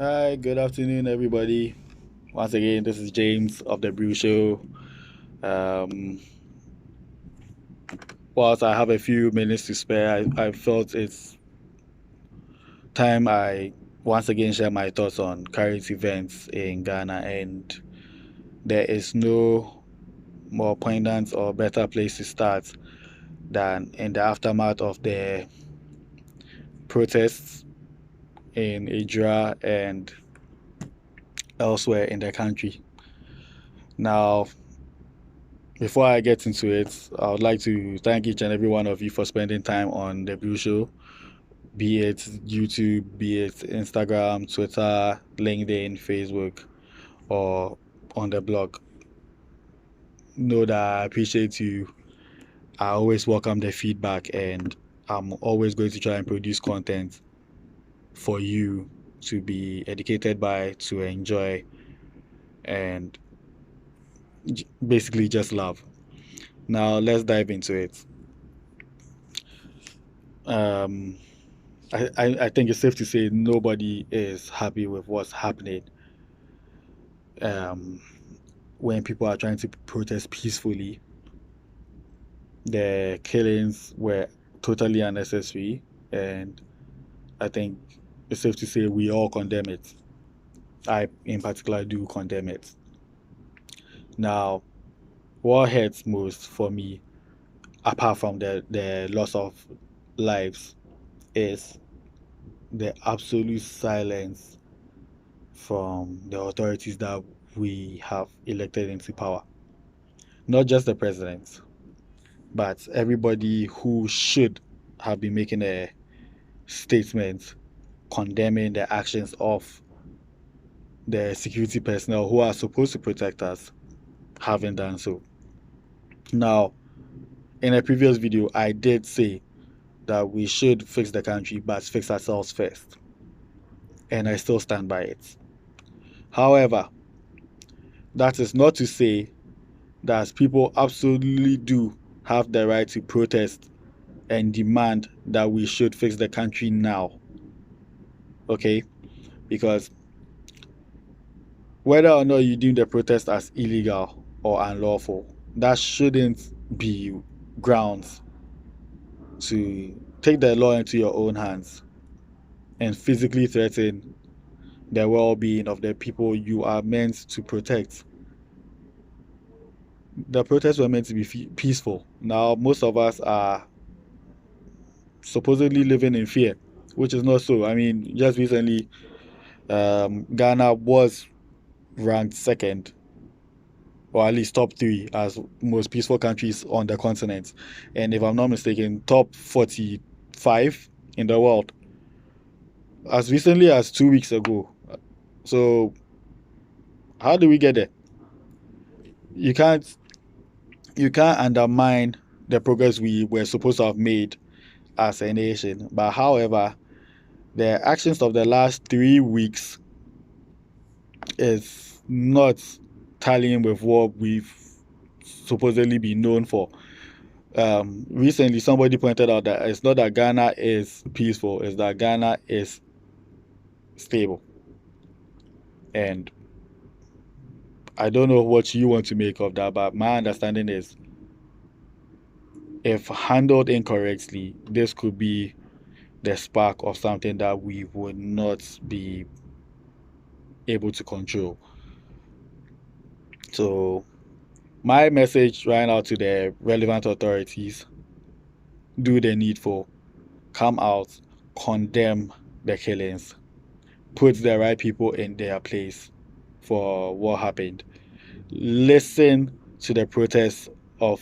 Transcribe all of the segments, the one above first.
Hi, good afternoon, everybody. Once again, this is James of the Brew Show. Um, whilst I have a few minutes to spare, I felt it's time I once again share my thoughts on current events in Ghana, and there is no more poignant or better place to start than in the aftermath of the protests in Ejura and elsewhere in the country. Now, before I get into it, I would like to thank each and every one of you for spending time on the Brew Show, be it YouTube, be it Instagram, Twitter, LinkedIn, Facebook, or on the blog. Know that I appreciate you. I always welcome the feedback, and I'm always going to try and produce content for you to be educated by, to enjoy, and basically just love. Now, let's dive into it. Um, I think it's safe to say nobody is happy with what's happening um, when people are trying to protest peacefully. The killings were totally unnecessary, and I think it's safe to say we all condemn it. I, in particular, do condemn it. Now, what hurts most for me, apart from the loss of lives, is the absolute silence from the authorities that we have elected into power. Not just the president, but everybody who should have been making a statement condemning the actions of the security personnel who are supposed to protect us haven't done so. Now, in a previous video, I did say that we should fix the country, but fix ourselves first. And I still stand by it. However, that is not to say that people absolutely do have the right to protest and demand that we should fix the country now. Okay? Because whether or not you deem the protest as illegal or unlawful, that shouldn't be grounds to take the law into your own hands and physically threaten the well-being of the people you are meant to protect. The protests were meant to be peaceful. Now, most of us are supposedly living in fear, which is not so. I mean, just recently, Ghana was ranked second, or at least top three, as most peaceful countries on the continent. And if I'm not mistaken, top 45 in the world as recently as 2 weeks ago. So, how do we get there? You can't you can't undermine the progress we were supposed to have made as a nation. But however, the actions of the last 3 weeks is not tallying with what we've supposedly been known for. Recently, somebody pointed out that it's not that Ghana is peaceful, it's that Ghana is stable. And I don't know what you want to make of that, but my understanding is if handled incorrectly, this could be the spark of something that we would not be able to control. So, my message right now to the relevant authorities: do the needful, come out, condemn the killings, put the right people in their place for what happened. Listen to the protests of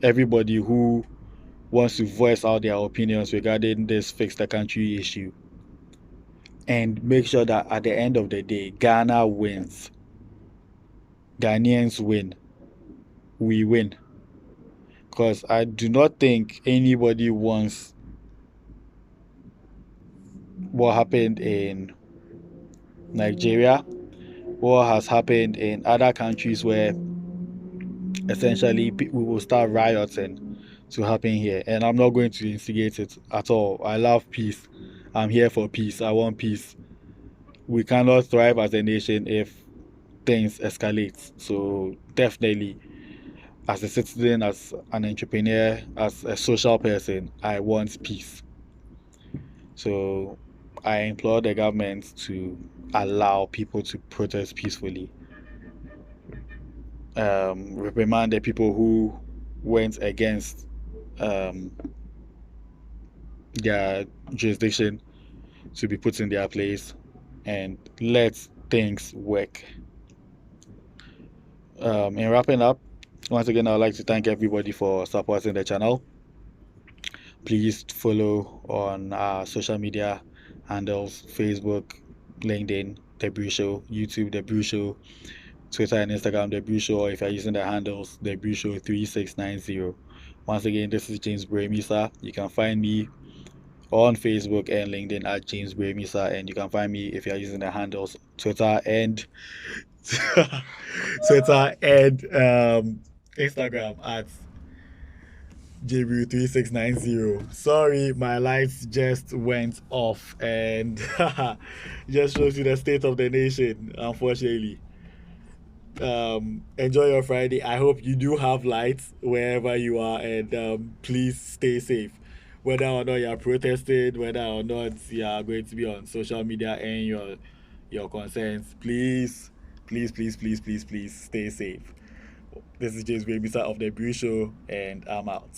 everybody who wants to voice out their opinions regarding this fix the country issue. And make sure that at the end of the day, Ghana wins. Ghanaians win. We win. Because I do not think anybody wants what happened in Nigeria, what has happened in other countries where essentially we will start rioting to happen here. And I'm not going to instigate it at all. I love peace. I'm here for peace. I want peace. we cannot thrive as a nation if things escalate. So definitely, as a citizen, as an entrepreneur, as a social person, I want peace. So I implore the government to allow people to protest peacefully. Reprimand the people who went against um, their jurisdiction to be put in their place, and let things work. In wrapping up, once again, I'd like to thank everybody for supporting the channel. Please follow on our social media handles: Facebook, LinkedIn, The Brew Show; YouTube, The Brew Show; Twitter and Instagram, The Brew Show, or if you're using the handles, The Brew Show 3690. Once again, this is James Bremisa. You can find me on Facebook and LinkedIn at James Bremisa, and you can find me if you're using the handles Twitter and Twitter and Instagram at JBrew3690. Sorry, my lights just went off and just shows you the state of the nation, unfortunately. Enjoy your Friday. I hope you do have lights wherever you are, and please stay safe. Whether or not you are protesting, whether or not you are going to be on social media and your concerns, please, please stay safe. This is James Babisa of the Brew Show, and I'm out.